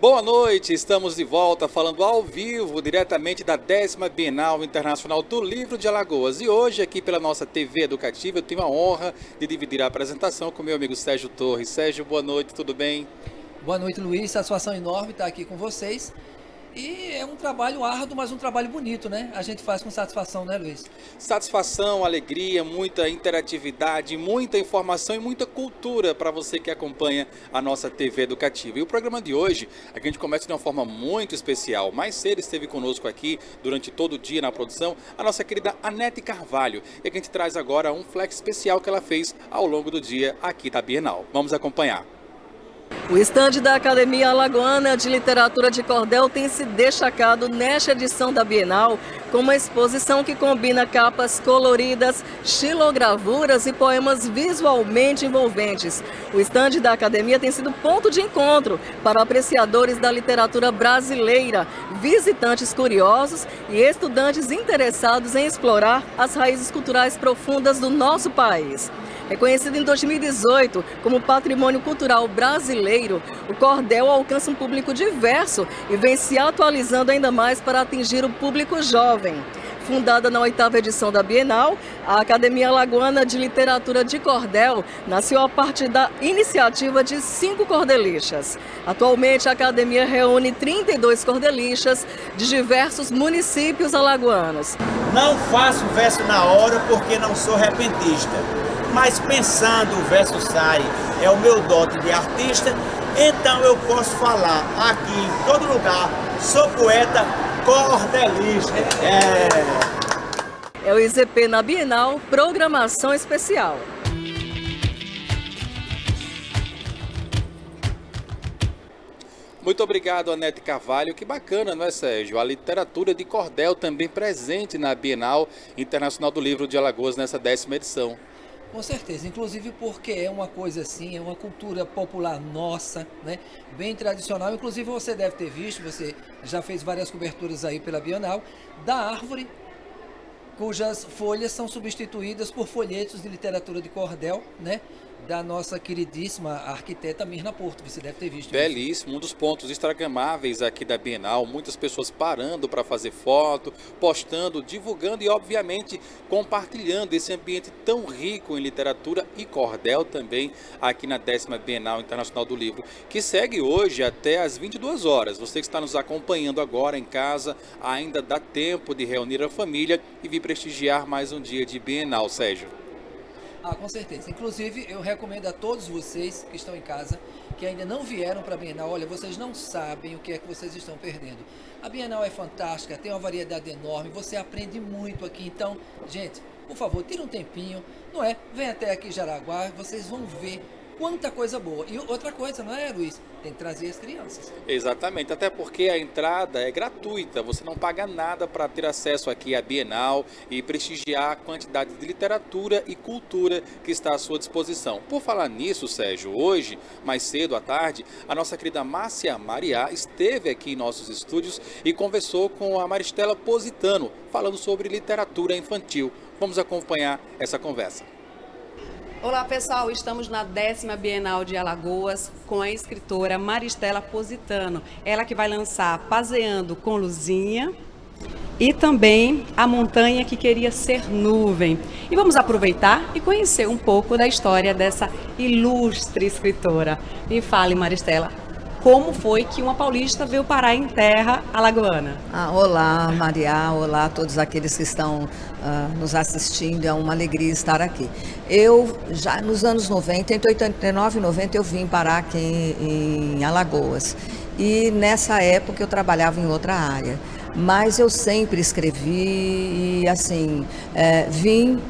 Boa noite, estamos de volta falando ao vivo, diretamente da 10ª Bienal Internacional do Livro de Alagoas. E hoje, aqui pela nossa TV Educativa, eu tenho a honra de dividir a apresentação com meu amigo Sérgio Torres. Sérgio, boa noite, tudo bem? Boa noite, Luiz. Satisfação enorme estar aqui com vocês. E é um trabalho árduo, mas um trabalho bonito, né? A gente faz com satisfação, né, Luiz? Satisfação, alegria, muita interatividade, muita informação e muita cultura para você que acompanha a nossa TV Educativa. E o programa de hoje, a gente começa de uma forma muito especial. Mais cedo esteve conosco aqui, durante todo o dia na produção, a nossa querida Anete Carvalho. E a gente traz agora um flex especial que ela fez ao longo do dia aqui da Bienal. Vamos acompanhar. O estande da Academia Alagoana de Literatura de Cordel tem se destacado nesta edição da Bienal com uma exposição que combina capas coloridas, xilogravuras e poemas visualmente envolventes. O estande da Academia tem sido ponto de encontro para apreciadores da literatura brasileira, visitantes curiosos e estudantes interessados em explorar as raízes culturais profundas do nosso país. Reconhecido em 2018 como Patrimônio Cultural Brasileiro, o cordel alcança um público diverso e vem se atualizando ainda mais para atingir o público jovem. Fundada na 8ª edição da Bienal, a Academia Alagoana de Literatura de Cordel nasceu a partir da iniciativa de 5 cordelistas. Atualmente, a Academia reúne 32 cordelistas de diversos municípios alagoanos. Não faço verso na hora porque não sou repentista, mas pensando o verso sai, é o meu dote de artista, então eu posso falar aqui em todo lugar, sou poeta cordelista. É o IZP na Bienal, programação especial. Muito obrigado, Anete Carvalho. Que bacana, não é, Sérgio? A literatura de cordel também presente na Bienal Internacional do Livro de Alagoas nessa 10ª edição. Com certeza, inclusive porque é uma coisa assim, é uma cultura popular nossa, né? Bem tradicional. Inclusive você deve ter visto, você já fez várias coberturas aí pela Bienal, da árvore cujas folhas são substituídas por folhetos de literatura de cordel, né? Da nossa queridíssima arquiteta Mirna Porto, você deve ter visto. Belíssimo, um dos pontos instagramáveis aqui da Bienal, muitas pessoas parando para fazer foto, postando, divulgando e obviamente compartilhando esse ambiente tão rico em literatura e cordel também aqui na 10ª Bienal Internacional do Livro, que segue hoje até às 22 horas. Você que está nos acompanhando agora em casa, ainda dá tempo de reunir a família e vir prestigiar mais um dia de Bienal, Sérgio. Com certeza. Inclusive, eu recomendo a todos vocês que estão em casa, que ainda não vieram para a Bienal, olha, vocês não sabem o que é que vocês estão perdendo. A Bienal é fantástica, tem uma variedade enorme, você aprende muito aqui. Então, gente, por favor, tira um tempinho, não é? Vem até aqui Jaraguá, vocês vão ver quanta coisa boa. E outra coisa, não é, Luiz? Tem que trazer as crianças. Exatamente, até porque a entrada é gratuita, você não paga nada para ter acesso aqui à Bienal e prestigiar a quantidade de literatura e cultura que está à sua disposição. Por falar nisso, Sérgio, hoje, mais cedo à tarde, a nossa querida Márcia Mariá esteve aqui em nossos estúdios e conversou com a Maristela Positano, falando sobre literatura infantil. Vamos acompanhar essa conversa. Olá pessoal, estamos na 10ª Bienal de Alagoas com a escritora Maristela Positano. Ela que vai lançar Paseando com Luzinha e também A Montanha que Queria Ser Nuvem. E vamos aproveitar e conhecer um pouco da história dessa ilustre escritora. Me fale, Maristela, como foi que uma paulista veio parar em terra alagoana? Olá, Maria, olá a todos aqueles que estão nos assistindo, é uma alegria estar aqui. Eu, já nos anos 90, entre 89 e 90, eu vim parar aqui em Alagoas. E nessa época eu trabalhava em outra área. Mas eu sempre escrevi e, assim, vim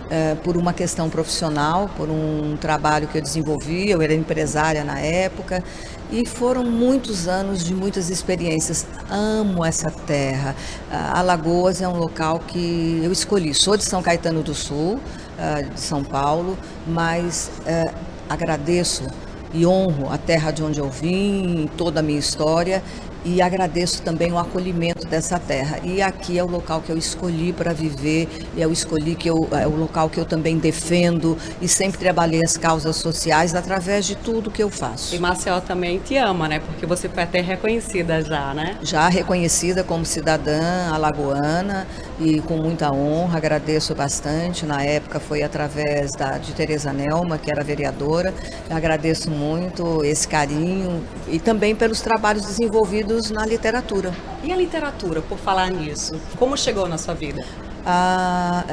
por uma questão profissional, por um trabalho que eu desenvolvi, eu era empresária na época, e foram muitos anos de muitas experiências. Amo essa terra. Alagoas é um local que eu escolhi. Sou de São Caetano do Sul, de São Paulo, mas agradeço e honro a terra de onde eu vim, toda a minha história, e agradeço também o acolhimento dessa terra. E aqui é o local que eu escolhi para viver, é o local que eu também defendo e sempre trabalhei as causas sociais através de tudo que eu faço. E Maceió também te ama, né? Porque você foi até reconhecida já, né? Já reconhecida como cidadã alagoana e com muita honra, agradeço bastante. Na época foi através de Tereza Nelma, que era vereadora. Agradeço muito esse carinho e também pelos trabalhos desenvolvidos na literatura. E a literatura, por falar nisso, como chegou na sua vida?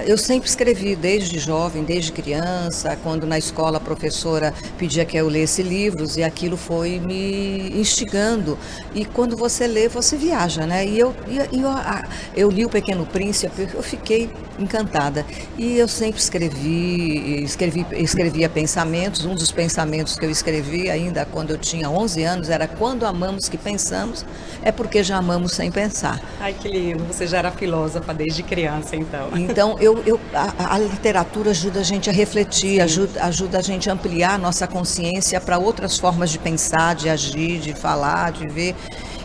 Eu sempre escrevi desde jovem, desde criança, quando na escola a professora pedia que eu lesse livros e aquilo foi me instigando. E quando você lê, você viaja, né? E eu li O Pequeno Príncipe, eu fiquei encantada. E eu sempre escrevia pensamentos. Um dos pensamentos que eu escrevi ainda quando eu tinha 11 anos era: quando amamos que pensamos, é porque já amamos sem pensar. Ai, que lindo, você já era filósofa desde criança. Então, a literatura ajuda a gente a refletir, ajuda a gente a ampliar a nossa consciência para outras formas de pensar, de agir, de falar, de ver.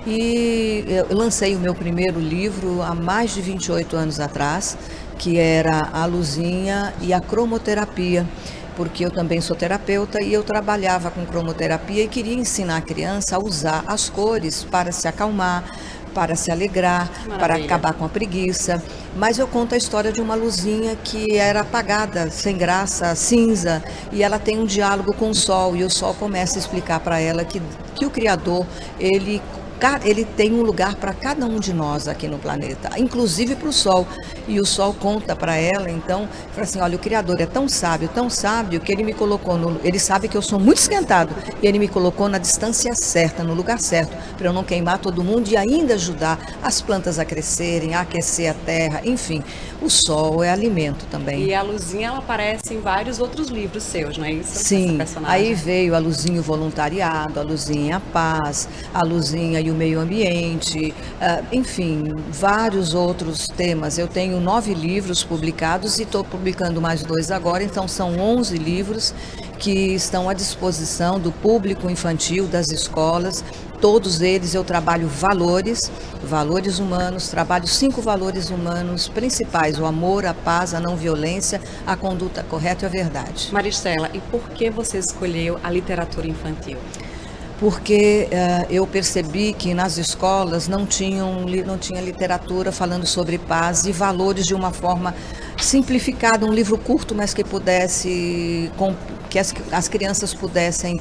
E eu lancei o meu primeiro livro há mais de 28 anos atrás, que era A Luzinha e a Cromoterapia, porque eu também sou terapeuta e eu trabalhava com cromoterapia e queria ensinar a criança a usar as cores para se acalmar, para se alegrar, para acabar com a preguiça. Mas eu conto a história de uma luzinha que era apagada, sem graça, cinza, e ela tem um diálogo com o sol, e o sol começa a explicar para ela que o Criador, ele tem um lugar para cada um de nós aqui no planeta, inclusive para o Sol. E o Sol conta para ela, então, fala assim: olha, o Criador é tão sábio, que ele me colocou, ele sabe que eu sou muito esquentado, e ele me colocou na distância certa, no lugar certo, para eu não queimar todo mundo e ainda ajudar as plantas a crescerem, a aquecer a terra, enfim. O Sol é alimento também. E a Luzinha, ela aparece em vários outros livros seus, não é isso? Sim, aí veio a Luzinha e o Voluntariado, a Luzinha e a Paz, a Luzinha e o Meio Ambiente, enfim, vários outros temas. Eu tenho 9 livros publicados e estou publicando mais 2 agora, então são 11 livros que estão à disposição do público infantil, das escolas. Todos eles eu trabalho valores humanos, trabalho 5 valores humanos principais: o amor, a paz, a não violência, a conduta correta e a verdade. Maristela, e por que você escolheu a literatura infantil? Porque eu percebi que nas escolas não tinha literatura falando sobre paz e valores de uma forma simplificada, um livro curto, mas que pudesse, que as crianças pudessem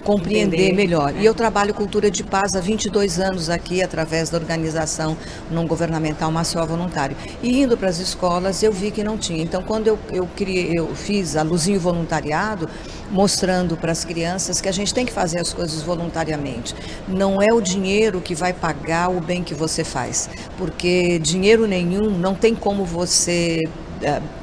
compreender melhor. E eu trabalho cultura de paz há 22 anos aqui, através da organização não governamental Maceió Voluntário. E indo para as escolas, eu vi que não tinha. Então, quando eu fiz a Luzinha e o Voluntariado, mostrando para as crianças que a gente tem que fazer as coisas voluntariamente. Não é o dinheiro que vai pagar o bem que você faz, porque dinheiro nenhum não tem como você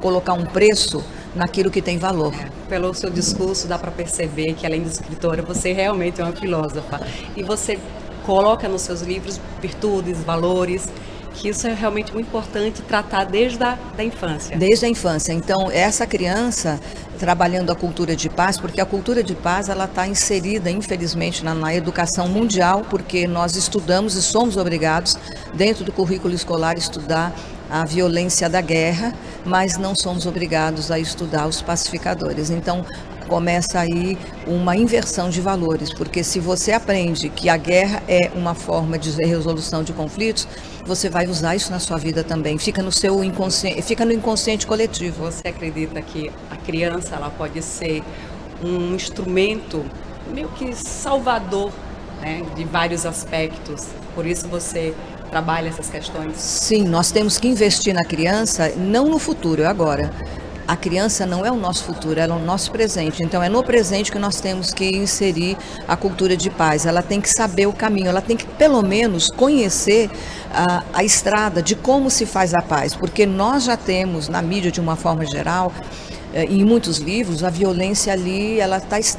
colocar um preço naquilo que tem valor. Pelo seu discurso dá para perceber que, além de escritora, você realmente é uma filósofa. E você coloca nos seus livros virtudes, valores, que isso é realmente muito importante tratar desde a infância. Desde a infância. Então, essa criança trabalhando a cultura de paz, porque a cultura de paz ela está inserida, infelizmente, na educação mundial, porque nós estudamos e somos obrigados, dentro do currículo escolar, estudar a violência da guerra, mas não somos obrigados a estudar os pacificadores. Então, começa aí uma inversão de valores, porque se você aprende que a guerra é uma forma de resolução de conflitos, você vai usar isso na sua vida também, fica no seu inconsciente, fica no inconsciente coletivo. Você acredita que a criança ela pode ser um instrumento meio que salvador, né, de vários aspectos? Por isso você trabalha essas questões? Sim, nós temos que investir na criança, não no futuro, é agora. A criança não é o nosso futuro, ela é o nosso presente. Então é no presente que nós temos que inserir a cultura de paz. Ela tem que saber o caminho, ela tem que pelo menos conhecer a estrada de como se faz a paz. Porque nós já temos na mídia, de uma forma geral, em muitos livros, a violência ali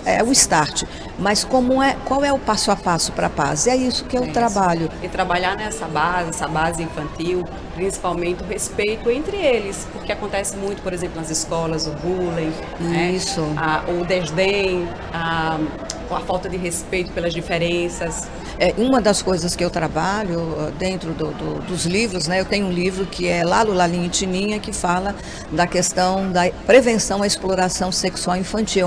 é o start. Mas qual é o passo a passo para a paz? É isso que eu trabalho. E trabalhar nessa base infantil, principalmente o respeito entre eles, porque acontece muito, por exemplo, nas escolas, o bullying, isso. O desdém, a falta de respeito pelas diferenças? Uma das coisas que eu trabalho dentro dos livros, né, eu tenho um livro que é Lalo, Lalinha e Tininha, que fala da questão da prevenção à exploração sexual infantil.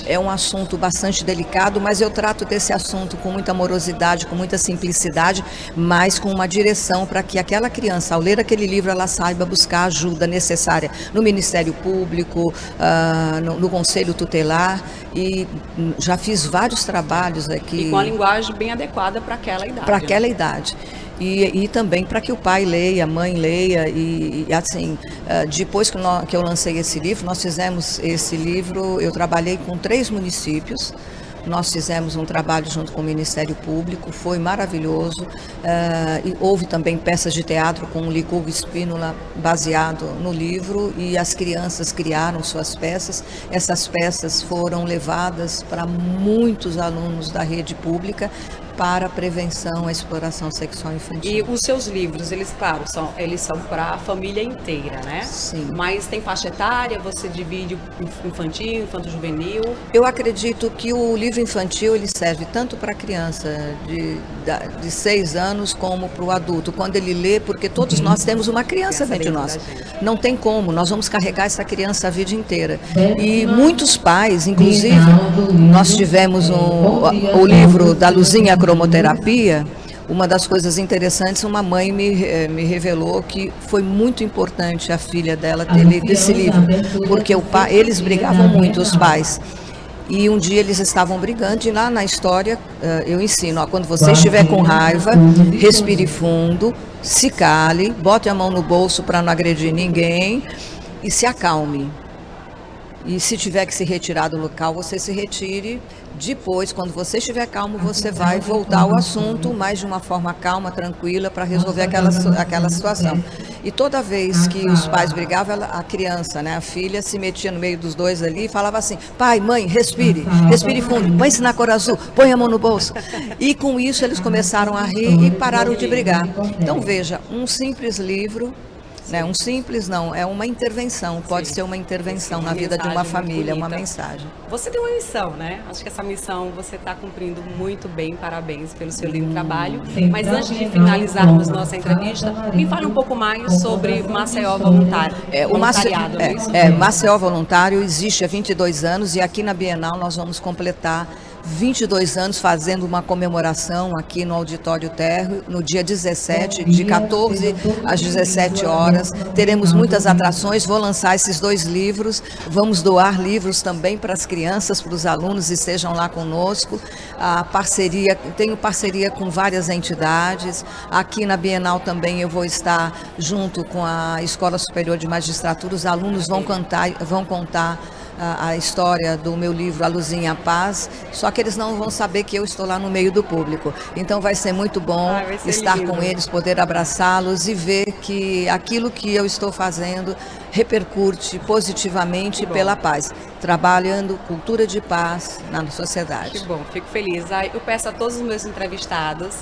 É um assunto bastante delicado, mas eu trato desse assunto com muita amorosidade, com muita simplicidade, mas com uma direção para que aquela criança, ao ler aquele livro, ela saiba buscar a ajuda necessária no Ministério Público, no Conselho Tutelar, e já fiz vários trabalhos aqui. E com a linguagem bem adequada para aquela idade. Para aquela idade. E também para que o pai leia, a mãe leia, e assim, depois que eu lancei esse livro, nós fizemos esse livro, eu trabalhei com 3 municípios. Nós fizemos um trabalho junto com o Ministério Público, foi maravilhoso. E houve também peças de teatro com o Licurgo Espínola baseado no livro, e as crianças criaram suas peças. Essas peças foram levadas para muitos alunos da rede pública para a prevenção à exploração sexual infantil. E os seus livros, eles, claro, eles são para a família inteira, né? Sim. Mas tem faixa etária, você divide infantil, infanto-juvenil? Eu acredito que o livro infantil ele serve tanto para a criança de 6 anos como para o adulto, quando ele lê, porque todos nós temos uma criança dentro de nós. Não tem como, nós vamos carregar essa criança a vida inteira. E muitos pais, inclusive, nós tivemos o livro da Luzinha Cromoterapia. Uma das coisas interessantes, uma mãe me revelou que foi muito importante a filha dela ter lido esse livro, porque eles brigavam muito, os pais. E um dia eles estavam brigando, e lá na história eu ensino, quando você estiver com raiva, respire fundo, se cale, bote a mão no bolso para não agredir ninguém e se acalme. E se tiver que se retirar do local, você se retire. Depois, quando você estiver calmo, você vai voltar ao assunto, mas de uma forma calma, tranquila, para resolver aquela situação. E toda vez que os pais brigavam, a criança, né, a filha, se metia no meio dos dois ali e falava assim: pai, mãe, respire fundo, põe-se na cor azul, põe a mão no bolso. E com isso eles começaram a rir e pararam de brigar. Então veja, um simples livro, né, é uma intervenção, pode ser uma intervenção na vida de uma família, uma mensagem. Você tem uma missão, né? Acho que essa missão você está cumprindo muito bem, parabéns pelo seu lindo trabalho. Mas antes de finalizarmos nossa entrevista, me fale um pouco mais sobre Maceió Voluntário. Maceió Voluntário existe há 22 anos, e aqui na Bienal nós vamos completar 22 anos fazendo uma comemoração aqui no Auditório Térreo, no dia 17, de 14 às 17 horas. Teremos muitas atrações, vou lançar esses 2 livros, vamos doar livros também para as crianças, para os alunos, estejam lá conosco. Tenho parceria com várias entidades. Aqui na Bienal também eu vou estar junto com a Escola Superior de Magistratura, os alunos vão contar a história do meu livro A Luzinha a Paz, só que eles não vão saber que eu estou lá no meio do público. Então vai ser muito bom estar com eles, poder abraçá-los e ver que aquilo que eu estou fazendo repercute positivamente pela paz, trabalhando cultura de paz na sociedade. Que bom, fico feliz. Eu peço a todos os meus entrevistados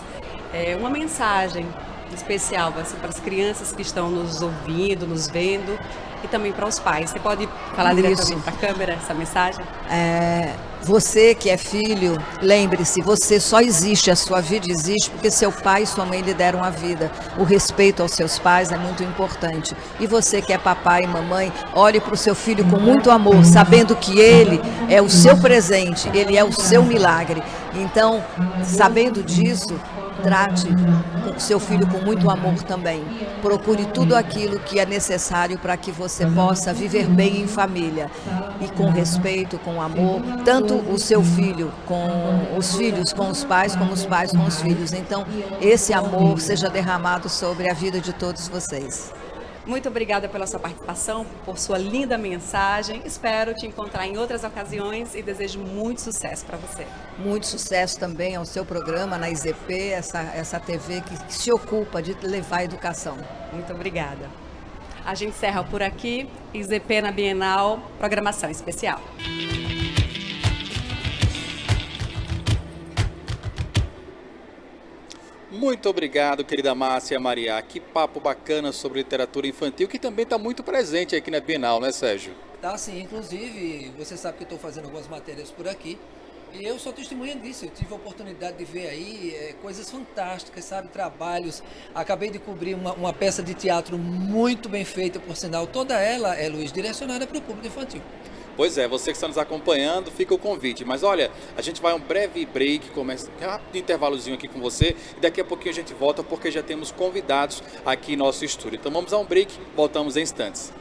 uma mensagem especial assim, para as crianças que estão nos ouvindo, nos vendo, e também para os pais. Você pode falar diretamente para a câmera essa mensagem? Você que é filho, lembre-se, você só existe, a sua vida existe porque seu pai e sua mãe lhe deram a vida. O respeito aos seus pais é muito importante. E você que é papai e mamãe, olhe para o seu filho com muito amor, sabendo que ele é o seu presente, ele é o seu milagre. Então, sabendo disso, trate o seu filho com muito amor também. Procure tudo aquilo que é necessário para que você possa viver bem em família. E com respeito, com amor, tanto o seu filho com os filhos, com os pais, como os pais com os filhos. Então, esse amor seja derramado sobre a vida de todos vocês. Muito obrigada pela sua participação, por sua linda mensagem. Espero te encontrar em outras ocasiões e desejo muito sucesso para você. Muito sucesso também ao seu programa na IZP, essa TV que se ocupa de levar a educação. Muito obrigada. A gente encerra por aqui. IZP na Bienal, programação especial. Muito obrigado, querida Márcia Maria. Que papo bacana sobre literatura infantil, que também está muito presente aqui na Bienal, né, Sérgio? Tá sim, inclusive, você sabe que eu estou fazendo algumas matérias por aqui, E eu sou testemunha disso, eu tive a oportunidade de ver aí coisas fantásticas, sabe, trabalhos. Acabei de cobrir uma peça de teatro muito bem feita, por sinal, toda ela, Luiz, direcionada para o público infantil. Pois é, você que está nos acompanhando, fica o convite. Mas olha, a gente vai a um breve break, começa um rápido intervalozinho aqui com você e daqui a pouquinho a gente volta porque já temos convidados aqui em nosso estúdio. Então vamos a um break, voltamos em instantes.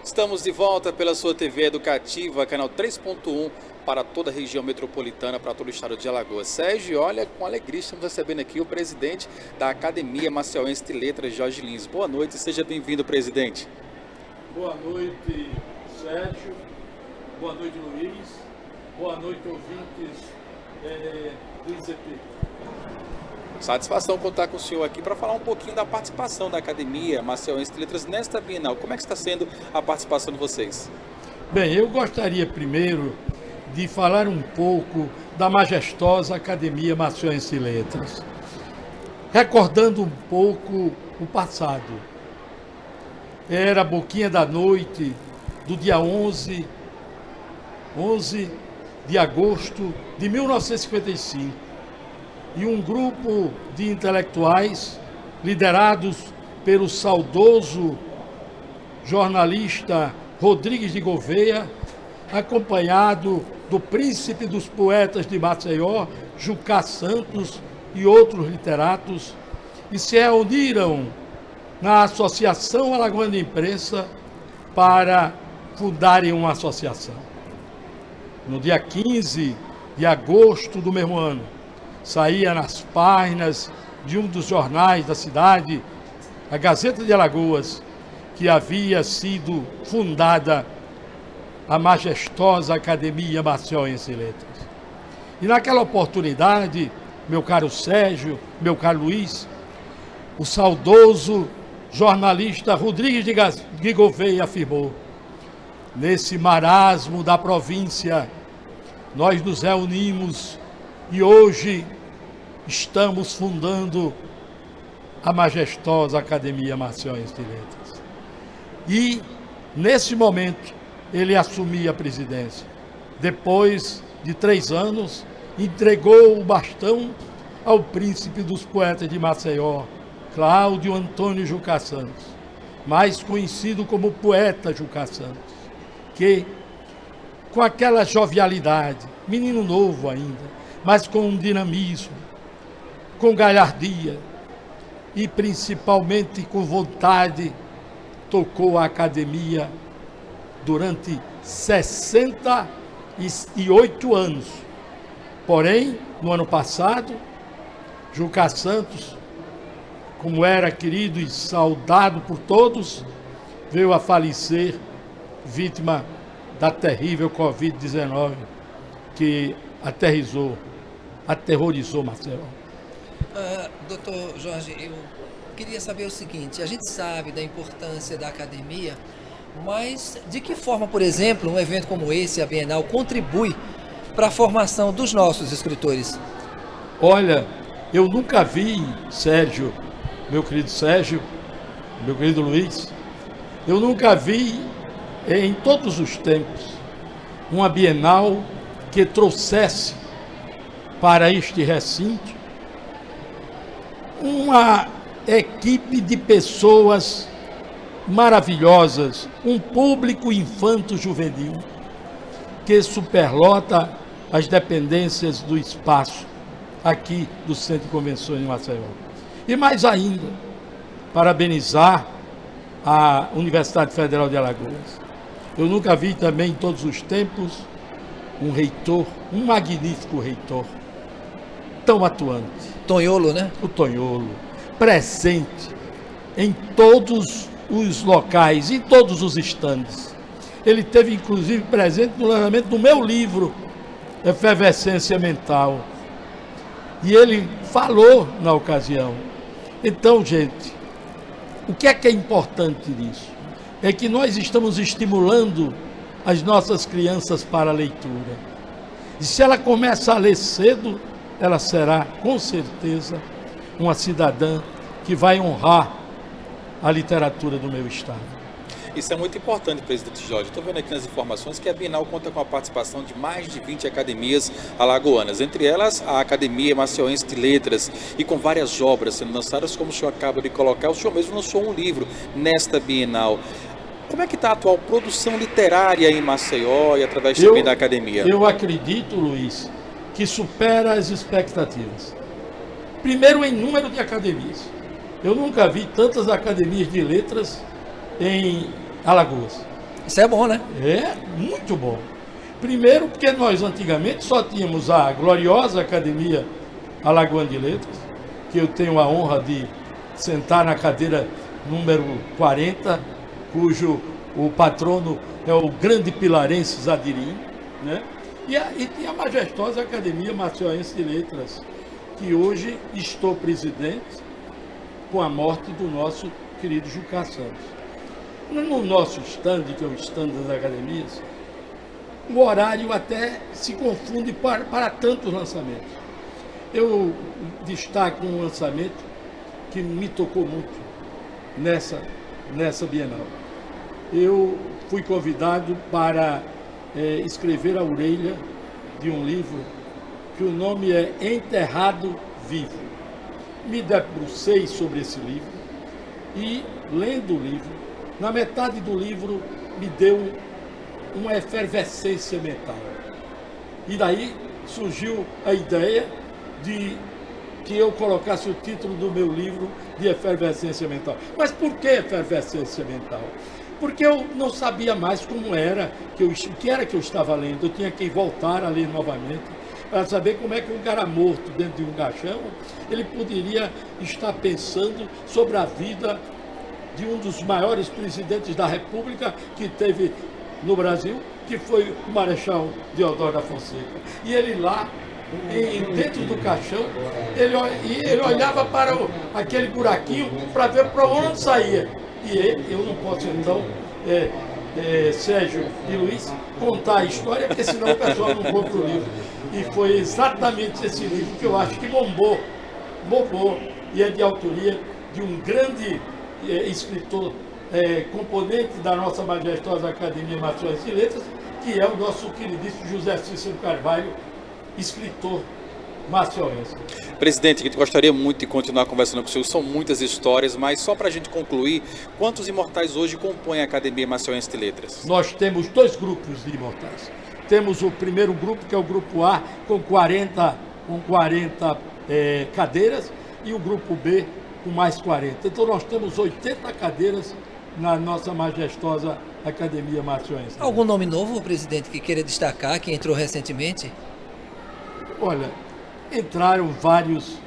Estamos de volta pela sua TV Educativa, canal 3.1, para toda a região metropolitana, para todo o estado de Alagoas. Sérgio, olha, com alegria estamos recebendo aqui o presidente da Academia Maceiense de Letras, Jorge Lins. Boa noite, seja bem-vindo, presidente. Boa noite, Sérgio. Boa noite, Luiz. Boa noite, ouvintes do IZP. Satisfação contar com o senhor aqui para falar um pouquinho da participação da Academia Maceiense de Letras nesta Bienal. Como é que está sendo a participação de vocês? Bem, eu gostaria primeiro de falar um pouco da majestosa Academia Maceiense de Letras, recordando um pouco o passado. Era a boquinha da noite do dia 11 de agosto de 1955. E um grupo de intelectuais, liderados pelo saudoso jornalista Rodrigues de Gouveia, acompanhado do príncipe dos poetas de Maceió, Jucá Santos e outros literatos, e se reuniram na Associação Alagoana de Imprensa para fundarem uma associação. No dia 15 de agosto do mesmo ano, saía nas páginas de um dos jornais da cidade, a Gazeta de Alagoas, que havia sido fundada a majestosa Academia Maceiense de Letras. E naquela oportunidade, meu caro Sérgio, meu caro Luiz, o saudoso jornalista Rodrigues de Gouveia afirmou: nesse marasmo da província, nós nos reunimos e hoje estamos fundando a majestosa Academia Maceiense de Letras. E, nesse momento, ele assumia a presidência. Depois de 3 anos, entregou o bastão ao príncipe dos poetas de Maceió, Cláudio Antônio Jucá Santos, mais conhecido como poeta Jucá Santos, que, com aquela jovialidade, menino novo ainda, mas com um dinamismo, com galhardia e principalmente com vontade, tocou a academia durante 68 anos. Porém, no ano passado, Jucá Santos, como era querido e saudado por todos, veio a falecer vítima da terrível Covid-19 que aterrorizou Maceió. Doutor Jorge, eu queria saber o seguinte: a gente sabe da importância da academia, mas de que forma, por exemplo, um evento como esse, a Bienal, contribui para a formação dos nossos escritores? Olha, eu nunca vi, Sérgio, meu querido Luiz, eu nunca vi em todos os tempos uma Bienal que trouxesse para este recinto uma equipe de pessoas maravilhosas, um público infanto-juvenil que superlota as dependências do espaço aqui do Centro de Convenções de Maceió. E mais ainda, parabenizar a Universidade Federal de Alagoas. Eu nunca vi também em todos os tempos um reitor, um magnífico reitor, tão atuante. Tonholo, né? O Tonholo, presente em todos os locais, em todos os estandes. Ele esteve, inclusive, presente no lançamento do meu livro, Efervescência Mental. E ele falou na ocasião. Então, gente, o que é importante nisso? É que nós estamos estimulando as nossas crianças para a leitura. E se ela começa a ler cedo, ela será, com certeza, uma cidadã que vai honrar a literatura do meu estado. Isso é muito importante, presidente Jorge. Estou vendo aqui nas informações que a Bienal conta com a participação de mais de 20 academias alagoanas, entre elas a Academia Maceiense de Letras, e com várias obras sendo lançadas, como o senhor acaba de colocar. O senhor mesmo lançou um livro nesta Bienal. Como é que está a atual produção literária em Maceió e através também da academia? Eu acredito, Luiz, que supera as expectativas. Primeiro, em número de academias. Eu nunca vi tantas academias de letras em Alagoas. Isso é bom, né? É muito bom. Primeiro, porque nós antigamente só tínhamos a gloriosa Academia Alagoana de Letras, que eu tenho a honra de sentar na cadeira número 40, cujo o patrono é o grande pilarense Zadirim, né? E tinha a majestosa Academia Maceiense de Letras, que hoje estou presidente com a morte do nosso querido Jucá Santos. No nosso stand, que é o stand das academias, o horário até se confunde para tantos lançamentos. Eu destaco um lançamento que me tocou muito nessa Bienal. Eu fui convidado para escrever a orelha de um livro que o nome é Enterrado Vivo. Me debrucei sobre esse livro e, lendo o livro, na metade do livro me deu uma efervescência mental. E daí surgiu a ideia de que eu colocasse o título do meu livro de efervescência mental. Mas por que efervescência mental? Porque eu não sabia mais como era, o que era que eu estava lendo. Eu tinha que voltar a ler novamente para saber como é que um cara morto dentro de um caixão, ele poderia estar pensando sobre a vida de um dos maiores presidentes da República que teve no Brasil, que foi o Marechal Deodoro da Fonseca. E ele lá, dentro do caixão, ele olhava para aquele buraquinho para ver para onde saía. E eu não posso, então, Sérgio e Luiz, contar a história, porque senão o pessoal não compra o livro. E foi exatamente esse livro que eu acho que bombou, e é de autoria de um grande escritor, componente da nossa majestosa Academia Maceiense de Letras, que é o nosso queridíssimo José Cícero Carvalho, escritor maceiense. Presidente, a gente gostaria muito de continuar conversando com o senhor, são muitas histórias, mas só para a gente concluir, quantos imortais hoje compõem a Academia Maceiense de Letras? Nós temos 2 grupos de imortais. Temos o primeiro grupo, que é o grupo A, com 40 cadeiras, e o grupo B com mais 40. Então nós temos 80 cadeiras na nossa majestosa Academia Maceiense. Algum nome novo, presidente, que queira destacar, que entrou recentemente? Olha, entraram vários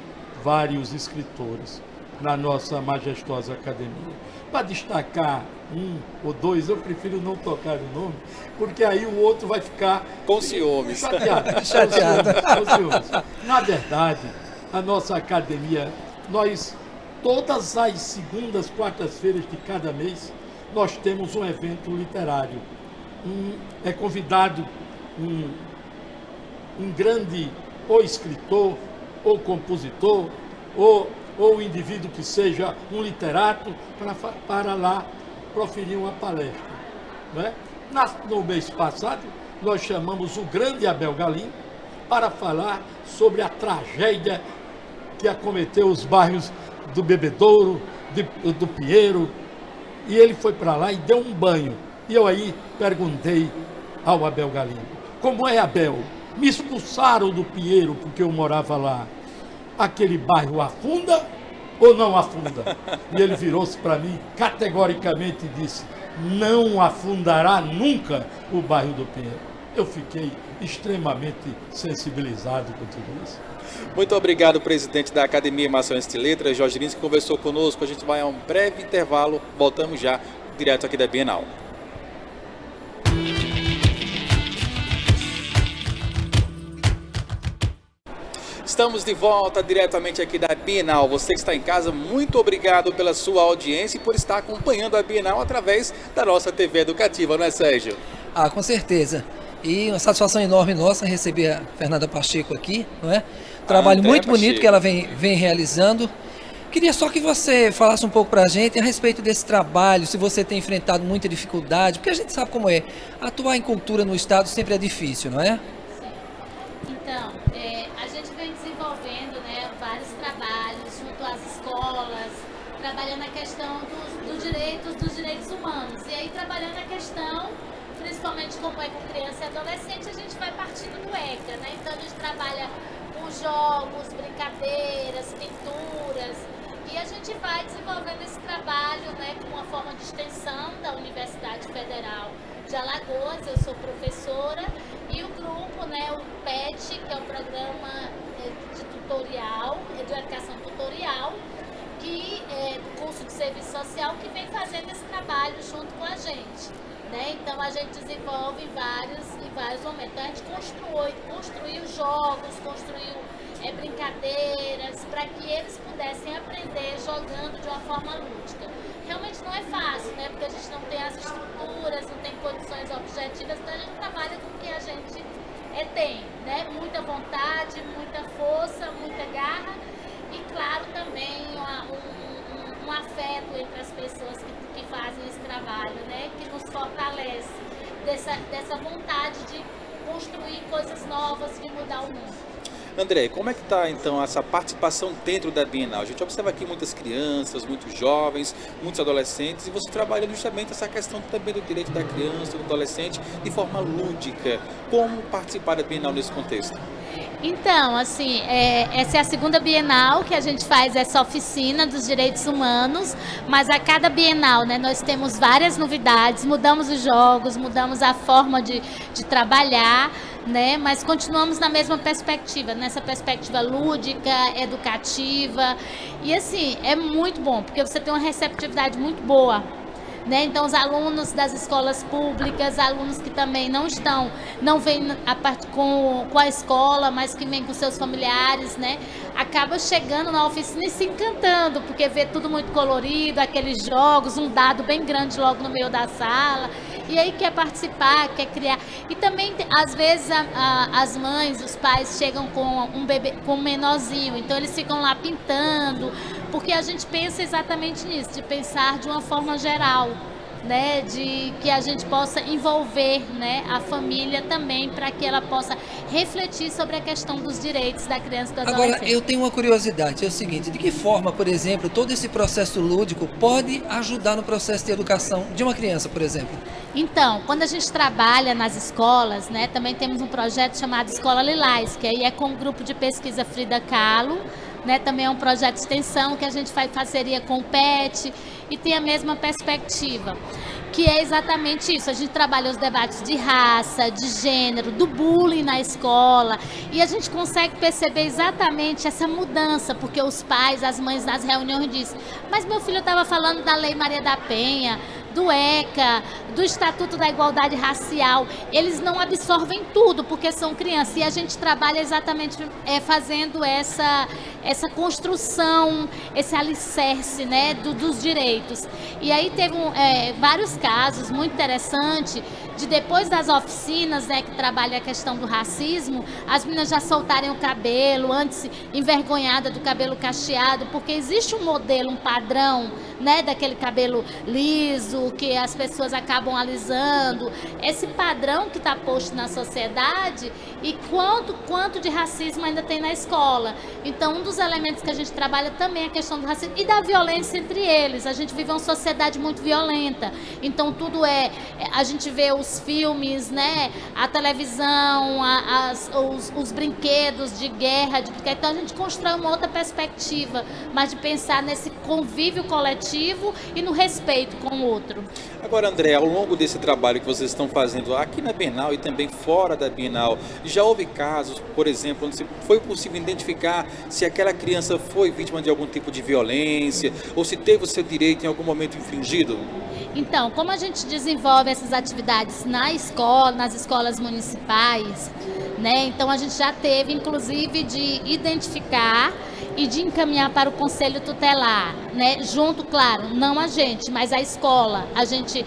escritores na nossa majestosa academia. Para destacar 1 ou 2, eu prefiro não tocar o nome, porque aí o outro vai ficar com ciúmes. Chateado. Com ciúmes. Na verdade, a nossa academia, nós, todas as segundas, quartas-feiras de cada mês, nós temos um evento literário. É convidado um grande ou escritor, ou compositor, ou indivíduo que seja um literato, para lá proferir uma palestra. Né? No mês passado, nós chamamos o grande Abel Galim para falar sobre a tragédia que acometeu os bairros do Bebedouro, do Pinheiro, e ele foi para lá e deu um banho. E eu aí perguntei ao Abel Galim: como é, Abel? Me expulsaram do Pinheiro porque eu morava lá. Aquele bairro afunda ou não afunda? E ele virou-se para mim categoricamente e disse: não afundará nunca o bairro do Pinheiro. Eu fiquei extremamente sensibilizado com tudo isso. Muito obrigado, presidente da Academia Maceiense de Letras, Jorge Lins, que conversou conosco. A gente vai a um breve intervalo, voltamos já direto aqui da Bienal. Estamos de volta diretamente aqui da Bienal. Você que está em casa, muito obrigado pela sua audiência e por estar acompanhando a Bienal através da nossa TV educativa, não é, Sérgio? Com certeza. E uma satisfação enorme nossa receber a Fernanda Pacheco aqui, não é? Trabalho muito bonito que ela vem realizando. Queria só que você falasse um pouco para a gente a respeito desse trabalho, se você tem enfrentado muita dificuldade, porque a gente sabe como é. Atuar em cultura no Estado sempre é difícil, não é? Então, a gente vem desenvolvendo, né, vários trabalhos junto às escolas, trabalhando a questão dos direitos humanos. E aí, trabalhando a questão, principalmente como é com criança e adolescente, a gente vai partindo do ECA, né? Então, a gente trabalha com jogos, brincadeiras, pinturas. E a gente vai desenvolvendo esse trabalho, né, com uma forma de extensão da Universidade Federal de Alagoas. Eu sou professora e o grupo, né, o PET, que é o Programa de Tutorial, de Educação Tutorial, que é do curso de Serviço Social, que vem fazendo esse trabalho junto com a gente. Né? Então a gente desenvolve em vários momentos. Então, a gente construiu jogos, construiu brincadeiras para que eles pudessem aprender jogando de uma forma lúdica. Realmente não é fácil, né? Porque a gente não tem as estruturas, não tem condições objetivas, então a gente trabalha com o que a gente tem, né? Muita vontade, muita força, muita garra e, claro, também um afeto entre as pessoas que fazem esse trabalho, né? Que nos fortalece dessa vontade de construir coisas novas, de mudar o mundo. André, como é que está então essa participação dentro da Bienal? A gente observa aqui muitas crianças, muitos jovens, muitos adolescentes, e você trabalha justamente essa questão também do direito da criança, do adolescente, de forma lúdica. Como participar da Bienal nesse contexto? Então, assim, essa é a segunda Bienal que a gente faz essa oficina dos direitos humanos, mas a cada Bienal, né, nós temos várias novidades, mudamos os jogos, mudamos a forma de trabalhar, né, mas continuamos na mesma perspectiva, nessa perspectiva lúdica, educativa, e assim, é muito bom, porque você tem uma receptividade muito boa. Né? Então, os alunos das escolas públicas, alunos que também não vêm com a escola, mas que vêm com seus familiares, né? Acabam chegando na oficina e se encantando, porque vê tudo muito colorido, aqueles jogos, um dado bem grande logo no meio da sala, e aí quer participar, quer criar. E também, às vezes, as mães, os pais chegam com um bebê, com um menorzinho, então eles ficam lá pintando, porque a gente pensa exatamente nisso, de pensar de uma forma geral, né, de que a gente possa envolver, né, a família também, para que ela possa refletir sobre a questão dos direitos da criança e do adolescente. Agora, eu tenho uma curiosidade, é o seguinte, de que forma, por exemplo, todo esse processo lúdico pode ajudar no processo de educação de uma criança, por exemplo? Então, quando a gente trabalha nas escolas, né, também temos um projeto chamado Escola Lilás, que aí é com o grupo de pesquisa Frida Kahlo, né, também é um projeto de extensão que a gente faz parceria com o PET e tem a mesma perspectiva, que é exatamente isso. A gente trabalha os debates de raça, de gênero, do bullying na escola, e a gente consegue perceber exatamente essa mudança, porque os pais, as mães nas reuniões dizem: mas meu filho estava falando da Lei Maria da Penha, do ECA, do Estatuto da Igualdade Racial, eles não absorvem tudo, porque são crianças, e a gente trabalha exatamente fazendo essa construção, esse alicerce, né, dos direitos. E aí teve vários casos muito interessantes, de depois das oficinas, né, que trabalha a questão do racismo, as meninas já soltarem o cabelo, antes envergonhada do cabelo cacheado, porque existe um modelo, um padrão, né, daquele cabelo liso, que as pessoas acabam alisando, esse padrão que está posto na sociedade, e quanto de racismo ainda tem na escola. Então, um dos elementos que a gente trabalha também é a questão do racismo e da violência entre eles. A gente vive uma sociedade muito violenta, então tudo a gente vê os filmes, né, a televisão, os brinquedos de guerra, então a gente constrói uma outra perspectiva, mas de pensar nesse convívio coletivo e no respeito com o outro. Agora, André, ao longo desse trabalho que vocês estão fazendo aqui na Bienal e também fora da Bienal, já houve casos, por exemplo, onde foi possível identificar se aquela criança foi vítima de algum tipo de violência ou se teve o seu direito em algum momento infringido? Então, como a gente desenvolve essas atividades na escola, nas escolas municipais, né? Então a gente já teve, inclusive, de identificar e de encaminhar para o Conselho Tutelar, né? Junto, claro, não a gente, mas a escola. A gente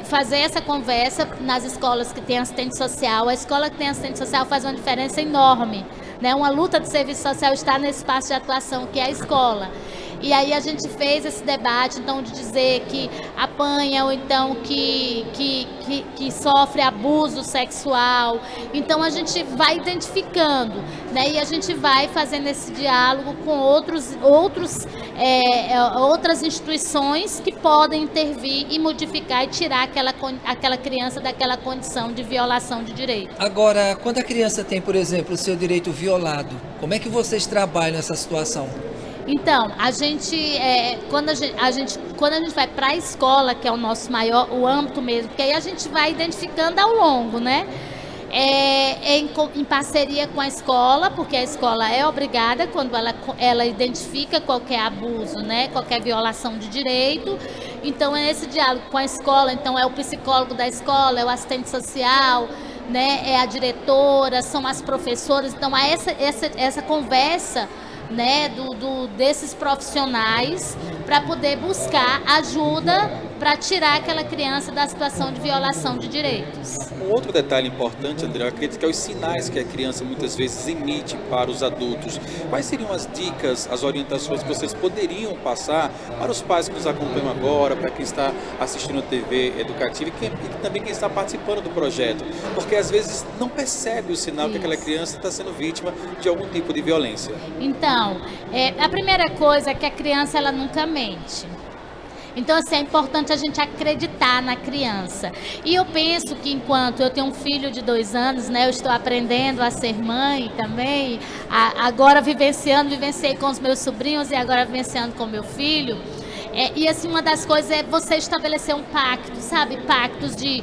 fazer essa conversa nas escolas que tem assistente social. A escola que tem assistente social faz uma diferença enorme, né? Uma luta de serviço social está nesse espaço de atuação que é a escola. E aí a gente fez esse debate, então, de dizer que apanha ou então que sofre abuso sexual. Então a gente vai identificando, né? E a gente vai fazendo esse diálogo com outras instituições que podem intervir e modificar e tirar aquela criança daquela condição de violação de direito. Agora, quando a criança tem, por exemplo, o seu direito violado, como é que vocês trabalham essa situação? Então, quando a gente vai para a escola, que é o nosso maior, o âmbito mesmo, porque aí a gente vai identificando ao longo, né? Em parceria com a escola, porque a escola é obrigada, quando ela identifica qualquer abuso, né, qualquer violação de direito. Então é esse diálogo com a escola, então é o psicólogo da escola, é o assistente social, né, é a diretora, são as professoras. Então há essa conversa, né, desses profissionais para poder buscar ajuda para tirar aquela criança da situação de violação de direitos. Um outro detalhe importante, André, eu acredito que é os sinais que a criança muitas vezes emite para os adultos. Quais seriam as dicas, as orientações que vocês poderiam passar para os pais que nos acompanham agora, para quem está assistindo a TV educativa e também quem está participando do projeto? Porque às vezes não percebe o sinal que aquela criança está sendo vítima de algum tipo de violência. Então, a primeira coisa é que a criança ela nunca mente. Então, assim, é importante a gente acreditar na criança. E eu penso que enquanto eu tenho um filho de 2 anos, né, eu estou aprendendo a ser mãe também, agora vivenciei com os meus sobrinhos e agora vivenciando com meu filho. E assim, uma das coisas é você estabelecer um pacto, sabe? Pactos de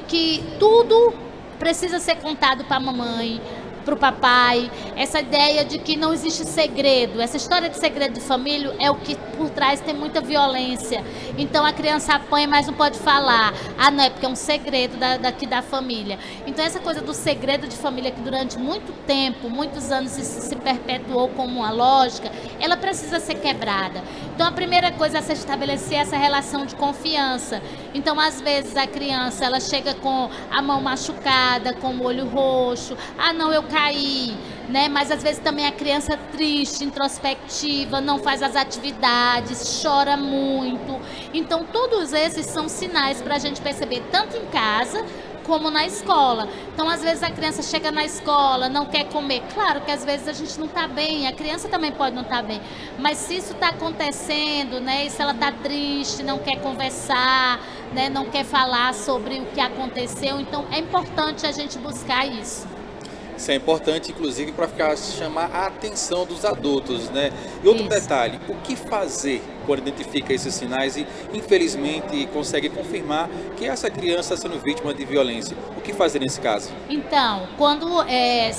que tudo precisa ser contado para a mamãe, para o papai, essa ideia de que não existe segredo. Essa história de segredo de família é o que por trás tem muita violência. Então a criança apanha, mas não pode falar. Não, é porque é um segredo daqui da família. Então essa coisa do segredo de família, que durante muito tempo, muitos anos se perpetuou como uma lógica, ela precisa ser quebrada. Então a primeira coisa é se estabelecer essa relação de confiança. Então às vezes a criança ela chega com a mão machucada, com o olho roxo. Não, eu caí, né? Mas às vezes também a criança triste, introspectiva, não faz as atividades, chora muito. Então todos esses são sinais para a gente perceber, tanto em casa como na escola. Então às vezes a criança chega na escola, não quer comer. Claro que às vezes a gente não está bem, a criança também pode não estar bem. Mas se isso está acontecendo, né? E se ela está triste, não quer conversar, né? Não quer falar sobre o que aconteceu, então é importante a gente buscar isso. Isso é importante, inclusive, para chamar a atenção dos adultos, né? E outro detalhe, o que fazer quando identifica esses sinais e, infelizmente, consegue confirmar que essa criança está sendo vítima de violência? O que fazer nesse caso? Então, quando é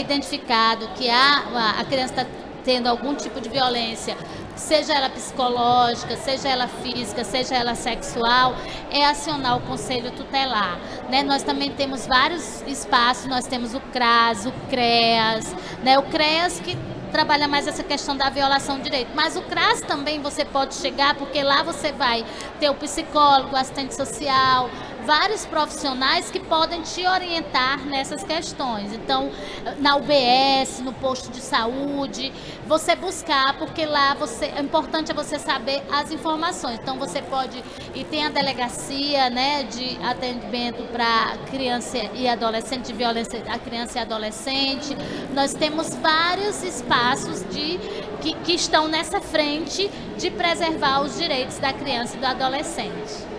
identificado que a criança está tendo algum tipo de violência, seja ela psicológica, seja ela física, seja ela sexual, é acionar o Conselho Tutelar, né? Nós também temos vários espaços, nós temos o CRAS, o CREAS, né? O CREAS que trabalha mais essa questão da violação de direito, mas o CRAS também você pode chegar, porque lá você vai ter o psicólogo, o assistente social, vários profissionais que podem te orientar nessas questões. Então, na UBS, no posto de saúde, você buscar, porque lá é importante você saber as informações. Então, você pode, e tem a delegacia, né, de atendimento para criança e adolescente, de violência a criança e adolescente. Nós temos vários espaços que estão nessa frente de preservar os direitos da criança e do adolescente.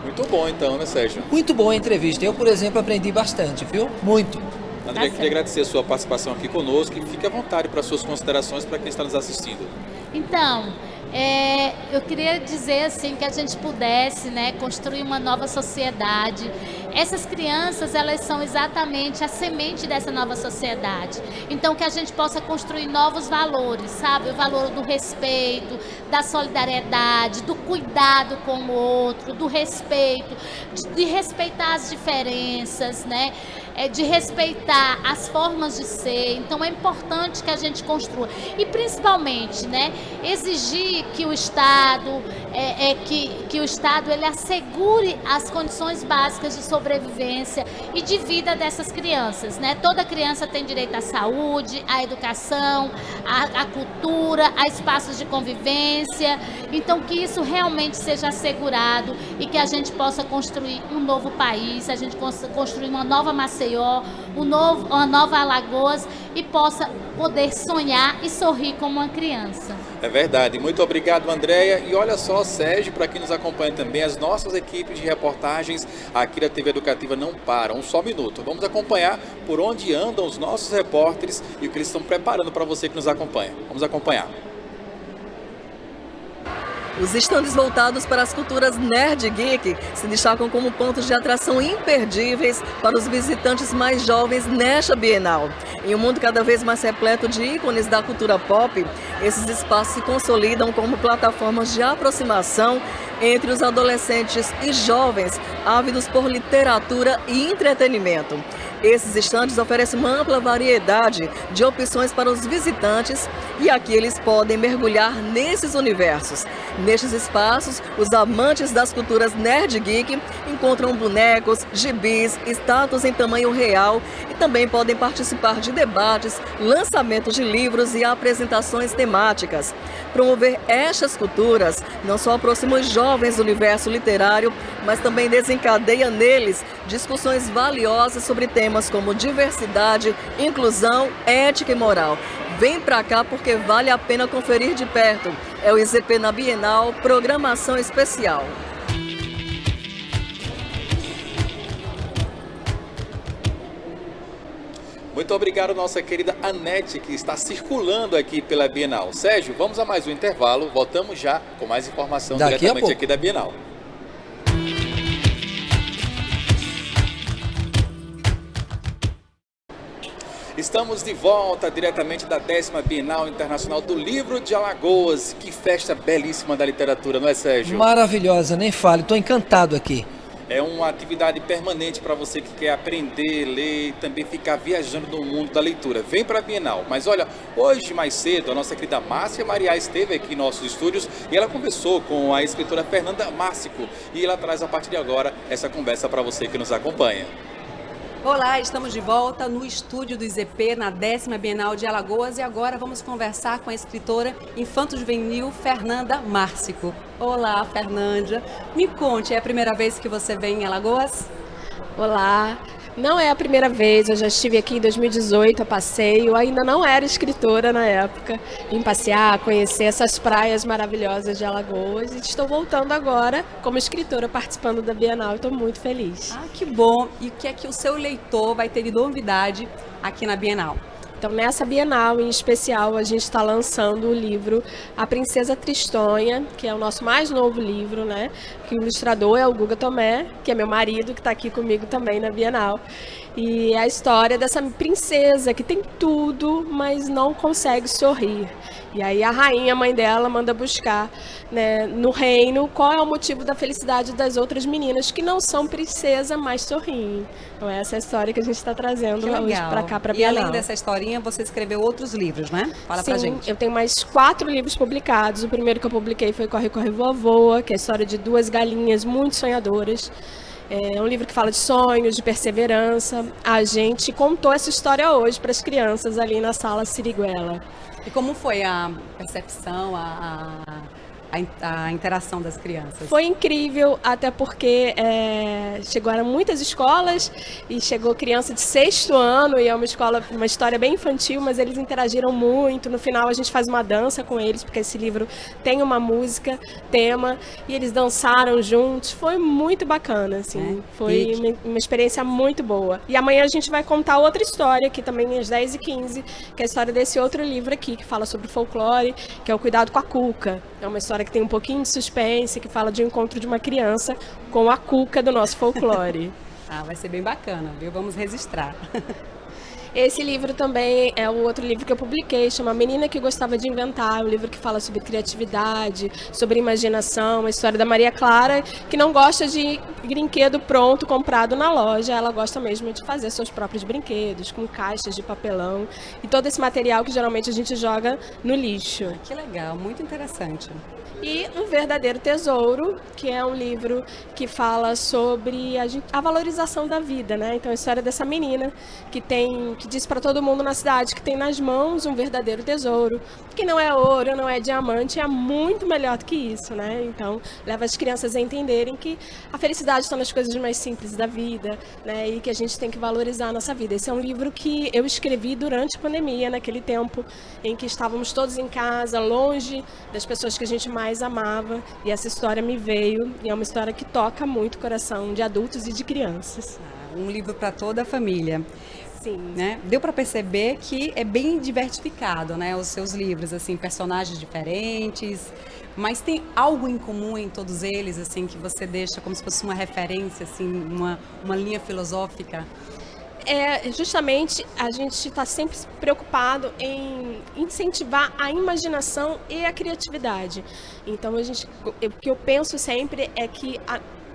Muito bom então, né, Sérgio? Muito boa a entrevista. Eu, por exemplo, aprendi bastante, viu? Muito. André, queria agradecer a sua participação aqui conosco e fique à vontade para suas considerações para quem está nos assistindo. Então, eu queria dizer assim que a gente pudesse, né, construir uma nova sociedade. Essas crianças, elas são exatamente a semente dessa nova sociedade. Então, que a gente possa construir novos valores, sabe? O valor do respeito, da solidariedade, do cuidado com o outro, do respeito, de respeitar as diferenças, né? De respeitar as formas de ser. Então é importante que a gente construa e principalmente, né, exigir que o Estado que o Estado ele assegure as condições básicas de sobrevivência e de vida dessas crianças, né? Toda criança tem direito à saúde, à educação, à cultura, a espaços de convivência. Então, que isso realmente seja assegurado e que a gente possa construir um novo país, a gente possa construir uma nova Maceió, uma nova Alagoas e possa poder sonhar e sorrir como uma criança. É verdade. Muito obrigado, Andréia. E olha só, Sérgio, para quem nos acompanha também, as nossas equipes de reportagens aqui da TV Educativa não param. Só um minuto. Vamos acompanhar por onde andam os nossos repórteres e o que eles estão preparando para você que nos acompanha. Vamos acompanhar. Os estandes voltados para as culturas nerd e geek se destacam como pontos de atração imperdíveis para os visitantes mais jovens nesta Bienal. Em um mundo cada vez mais repleto de ícones da cultura pop, esses espaços se consolidam como plataformas de aproximação entre os adolescentes e jovens ávidos por literatura e entretenimento. Esses estandes oferecem uma ampla variedade de opções para os visitantes e aqui eles podem mergulhar nesses universos. Nestes espaços, os amantes das culturas nerd e geek encontram bonecos, gibis, estátuas em tamanho real e também podem participar de debates, lançamentos de livros e apresentações temáticas. Promover estas culturas não só aproxima os jovens do universo literário, mas também desencadeia neles discussões valiosas sobre temas como diversidade, inclusão, ética e moral. Vem pra cá porque vale a pena conferir de perto. É o IZP na Bienal, programação especial. Muito obrigado, nossa querida Anete, que está circulando aqui pela Bienal. Sérgio, vamos a mais um intervalo. Voltamos já com mais informação diretamente aqui da Bienal. Estamos de volta diretamente da 10ª Bienal Internacional do Livro de Alagoas. Que festa belíssima da literatura, não é, Sérgio? Maravilhosa, nem fale. Estou encantado aqui. É uma atividade permanente para você que quer aprender, ler e também ficar viajando no mundo da leitura. Vem para a Bienal. Mas olha, hoje mais cedo a nossa querida Márcia Mariá esteve aqui em nossos estúdios e ela conversou com a escritora Fernanda Márcico. E ela traz a partir de agora essa conversa para você que nos acompanha. Olá, estamos de volta no estúdio do IZP, na 10ª Bienal de Alagoas, e agora vamos conversar com a escritora infanto-juvenil Fernanda Márcico. Olá, Fernanda. Me conte, é a primeira vez que você vem em Alagoas? Olá. Não é a primeira vez, eu já estive aqui em 2018 a passeio, ainda não era escritora na época. Vim passear, conhecer essas praias maravilhosas de Alagoas e estou voltando agora como escritora participando da Bienal. Estou muito feliz. Ah, que bom! E o que é que o seu leitor vai ter de novidade aqui na Bienal? Então, nessa Bienal, em especial, a gente está lançando o livro A Princesa Tristonha, que é o nosso mais novo livro, né? Que o ilustrador é o Guga Tomé, que é meu marido, que está aqui comigo também na Bienal. E é a história dessa princesa que tem tudo, mas não consegue sorrir. E aí a rainha, mãe dela, manda buscar, né, no reino qual é o motivo da felicidade das outras meninas que não são princesa, mas sorriem. Então essa é a história que a gente está trazendo hoje para cá, para a Bienal. E além dessa historinha, você escreveu outros livros, né? Fala pra gente. Sim, eu tenho mais 4 livros publicados. O primeiro que eu publiquei foi Corre, Corre, Voa, Voa, que é a história de 2 galinhas muito sonhadoras. É um livro que fala de sonhos, de perseverança. A gente contou essa história hoje para as crianças ali na sala Siriguela. E como foi a percepção, a interação das crianças? Foi incrível, até porque chegaram muitas escolas e chegou criança de 6º ano e é uma história bem infantil, mas eles interagiram muito. No final a gente faz uma dança com eles, porque esse livro tem uma música, tema, e eles dançaram juntos. Foi muito bacana, assim. Foi uma experiência muito boa. E amanhã a gente vai contar outra história, que também às 10h15, que é a história desse outro livro aqui, que fala sobre folclore, que é o Cuidado com a Cuca. É uma história que tem um pouquinho de suspense, que fala de um encontro de uma criança com a cuca do nosso folclore. Ah, vai ser bem bacana, viu? Vamos registrar. Esse livro também é o outro livro que eu publiquei, chama Menina que Gostava de Inventar, um livro que fala sobre criatividade, sobre imaginação, a história da Maria Clara, que não gosta de brinquedo pronto, comprado na loja, ela gosta mesmo de fazer seus próprios brinquedos, com caixas de papelão e todo esse material que geralmente a gente joga no lixo. Que legal, muito interessante. E Um Verdadeiro Tesouro, que é um livro que fala sobre a valorização da vida, né? Então a história dessa menina que diz para todo mundo na cidade que tem nas mãos um verdadeiro tesouro, que não é ouro, não é diamante, é muito melhor do que isso, né? Então leva as crianças a entenderem que a felicidade está nas coisas mais simples da vida, né? E que a gente tem que valorizar a nossa vida. Esse é um livro que eu escrevi durante a pandemia, naquele tempo em que estávamos todos em casa, longe das pessoas que a gente mais amava, e essa história me veio, e é uma história que toca muito o coração de adultos e de crianças. Um livro para toda a família. Sim. Né? Deu para perceber que é bem diversificado, né? Os seus livros, assim, personagens diferentes, mas tem algo em comum em todos eles, assim, que você deixa como se fosse uma referência, assim, uma linha filosófica? Justamente a gente está sempre preocupado em incentivar a imaginação e a criatividade. Então o que eu penso sempre é que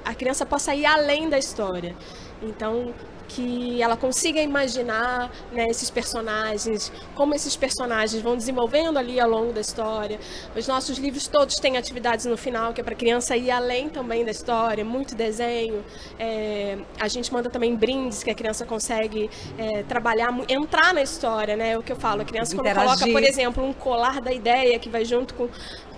a criança possa ir além da história. Então que ela consiga imaginar, né, esses personagens, como esses personagens vão desenvolvendo ali ao longo da história. Os nossos livros todos têm atividades no final, que é para a criança ir além também da história, muito desenho. A gente manda também brindes, que a criança consegue trabalhar, entrar na história, né? É o que eu falo, a criança quando coloca, por exemplo, um colar da ideia, que vai junto com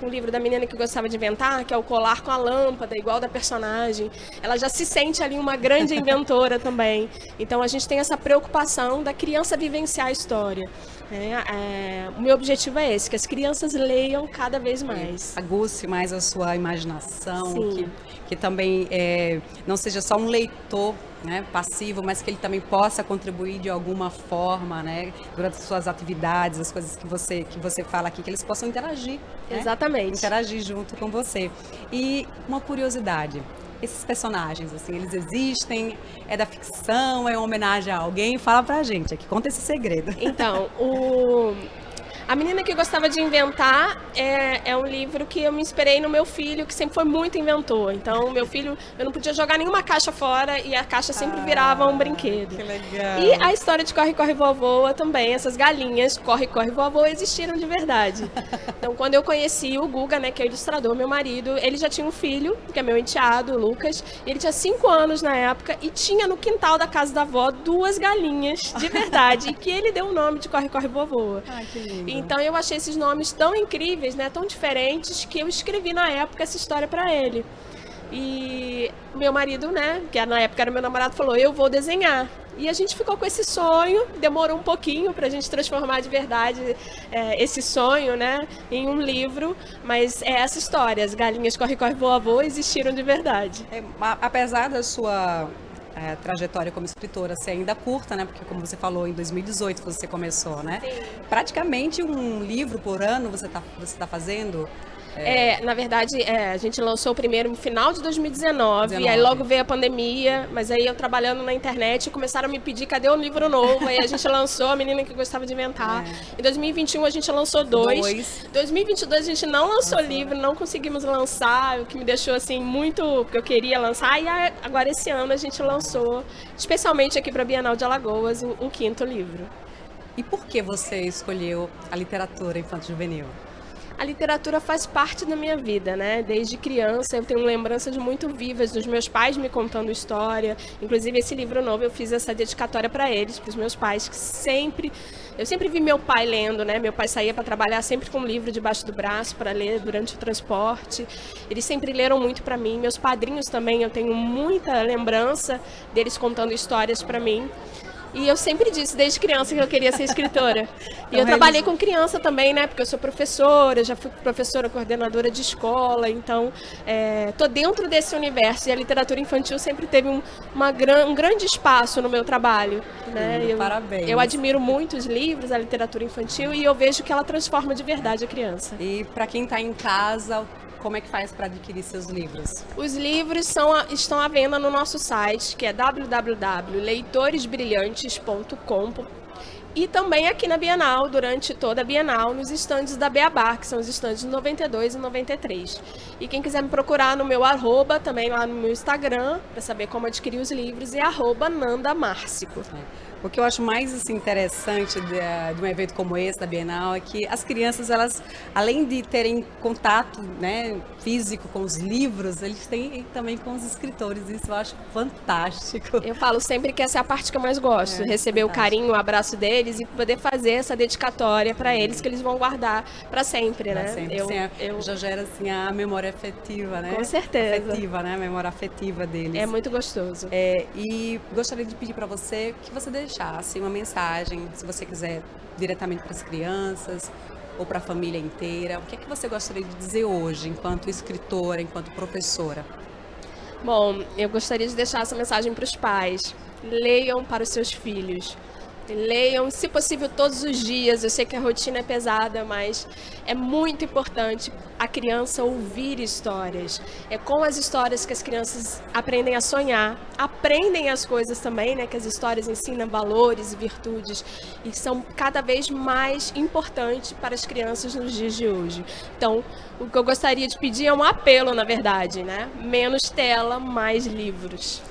o livro da menina que gostava de inventar, que é o colar com a lâmpada, igual da personagem, ela já se sente ali uma grande inventora também. Então a gente tem essa preocupação da criança vivenciar a história. O meu objetivo é esse, que as crianças leiam cada vez mais. Aguce mais a sua imaginação, que também não seja só um leitor, né, passivo, mas que ele também possa contribuir de alguma forma, né, durante as suas atividades, as coisas que você fala aqui, que eles possam interagir. Exatamente. Né? Interagir junto com você. E uma curiosidade, esses personagens, assim, eles existem? É da ficção? É uma homenagem a alguém? Fala pra gente aqui, conta esse segredo. Então, A Menina que Gostava de Inventar é um livro que eu me inspirei no meu filho, que sempre foi muito inventor. Então, meu filho, eu não podia jogar nenhuma caixa fora e a caixa sempre virava um brinquedo. Que legal. E a história de Corre, Corre, Voa, Voa também, essas galinhas, Corre, Corre, Voa, Voa, existiram de verdade. Então, quando eu conheci o Guga, né, que é o ilustrador, meu marido, ele já tinha um filho, que é meu enteado, o Lucas, e ele tinha 5 anos na época, e tinha no quintal da casa da avó 2 galinhas, de verdade, e que ele deu o nome de Corre, Corre, Voa, Voa. Ai, que lindo. Então eu achei esses nomes tão incríveis, né, tão diferentes, que eu escrevi na época essa história para ele. E meu marido, né, que na época era meu namorado, falou, eu vou desenhar. E a gente ficou com esse sonho, demorou um pouquinho para a gente transformar de verdade esse sonho, né, em um livro, mas é essa história, as galinhas Corre, Corre, Voa, Voa existiram de verdade. Apesar da sua trajetória como escritora ser ainda curta, né? Porque como você falou, em 2018 você começou, né? Sim. Praticamente um livro por ano você tá fazendo? Na verdade, a gente lançou o primeiro no final de 2019, e aí logo veio a pandemia, mas aí eu trabalhando na internet, começaram a me pedir, cadê o livro novo? Aí a gente lançou A Menina que Gostava de Inventar. Em 2021 a gente lançou 2. Em 2022 a gente não lançou livro, não conseguimos lançar, o que me deixou assim muito, porque eu queria lançar, e agora esse ano a gente lançou, especialmente aqui para a Bienal de Alagoas, um 5º livro. E por que você escolheu a literatura infanto-juvenil? A literatura faz parte da minha vida, né? Desde criança eu tenho lembranças muito vivas dos meus pais me contando história. Inclusive esse livro novo eu fiz essa dedicatória para eles, para os meus pais, que eu sempre vi meu pai lendo, né? Meu pai saía para trabalhar sempre com um livro debaixo do braço para ler durante o transporte. Eles sempre leram muito para mim. Meus padrinhos também, eu tenho muita lembrança deles contando histórias para mim. E eu sempre disse, desde criança, que eu queria ser escritora. E eu trabalhei com criança também, né? Porque eu sou professora, já fui professora coordenadora de escola. Então, tô dentro desse universo. E a literatura infantil sempre teve um grande espaço no meu trabalho. Né? Parabéns. Eu admiro muito os livros, a literatura infantil, e eu vejo que ela transforma de verdade a criança. E para quem está em casa, como é que faz para adquirir seus livros? Os livros estão à venda no nosso site, que é www.leitoresbrilhantes.com, e também aqui na Bienal, durante toda a Bienal, nos estandes da Beabá, que são os estandes 92 e 93. E quem quiser me procurar no meu @ também lá no meu Instagram, para saber como adquirir os livros, é @nandamárcico. O que eu acho mais assim, interessante de um evento como esse, da Bienal, é que as crianças, elas, além de terem contato, né, físico com os livros, eles têm também com os escritores. Isso eu acho fantástico. Eu falo sempre que essa é a parte que eu mais gosto, receber fantástico. O carinho, o abraço deles e poder fazer essa dedicatória para eles, que eles vão guardar para sempre, né? Sempre. Já gera assim, a memória afetiva, né? Com certeza. Afetiva, né? A memória afetiva deles. É muito gostoso. E gostaria de pedir para você que você deixasse uma mensagem, se você quiser, diretamente para as crianças ou para a família inteira. O que é que você gostaria de dizer hoje, enquanto escritora, enquanto professora? Bom, eu gostaria de deixar essa mensagem para os pais. Leiam para os seus filhos. Leiam, se possível, todos os dias. Eu sei que a rotina é pesada, mas é muito importante a criança ouvir histórias. É com as histórias que as crianças aprendem a sonhar, aprendem as coisas também, né? Que as histórias ensinam valores e virtudes e são cada vez mais importantes para as crianças nos dias de hoje. Então, o que eu gostaria de pedir é um apelo, na verdade, né? Menos tela, mais livros.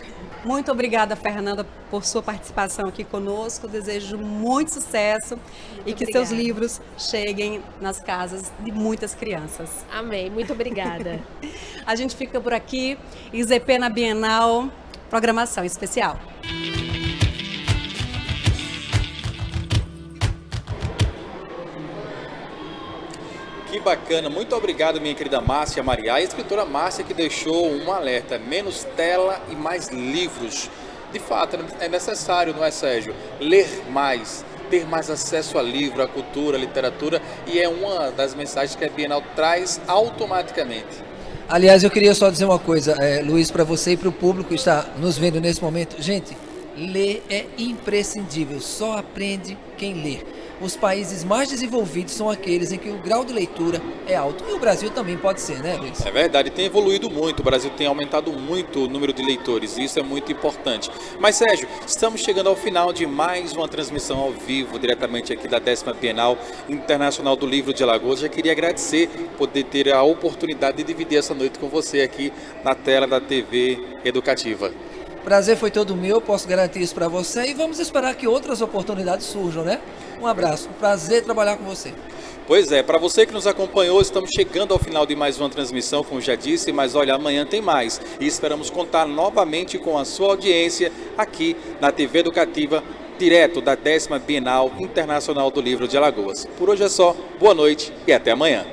Muito obrigada, Fernanda, por sua participação aqui conosco. Desejo muito sucesso e que seus livros cheguem nas casas de muitas crianças. Amém. Muito obrigada. A gente fica por aqui. IZP na Bienal, programação especial. Que bacana, muito obrigado, minha querida Márcia Mariá, a escritora Márcia, que deixou um alerta: menos tela e mais livros. De fato, é necessário, não é, Sérgio? Ler mais, ter mais acesso a livro, a cultura, a literatura, e é uma das mensagens que a Bienal traz automaticamente. Aliás, eu queria só dizer uma coisa, Luiz, para você e para o público que está nos vendo nesse momento. Gente, ler é imprescindível, só aprende quem lê. Os países mais desenvolvidos são aqueles em que o grau de leitura é alto. E o Brasil também pode ser, né, Luiz? É verdade, tem evoluído muito, o Brasil tem aumentado muito o número de leitores, e isso é muito importante. Mas, Sérgio, estamos chegando ao final de mais uma transmissão ao vivo, diretamente aqui da 10ª Bienal Internacional do Livro de Alagoas. Já queria agradecer poder ter a oportunidade de dividir essa noite com você aqui na tela da TV Educativa. Prazer foi todo meu, posso garantir isso para você, e vamos esperar que outras oportunidades surjam, né? Um abraço, prazer trabalhar com você. Pois é, para você que nos acompanhou, estamos chegando ao final de mais uma transmissão, como já disse, mas olha, amanhã tem mais e esperamos contar novamente com a sua audiência aqui na TV Educativa, direto da 10ª Bienal Internacional do Livro de Alagoas. Por hoje é só, boa noite e até amanhã.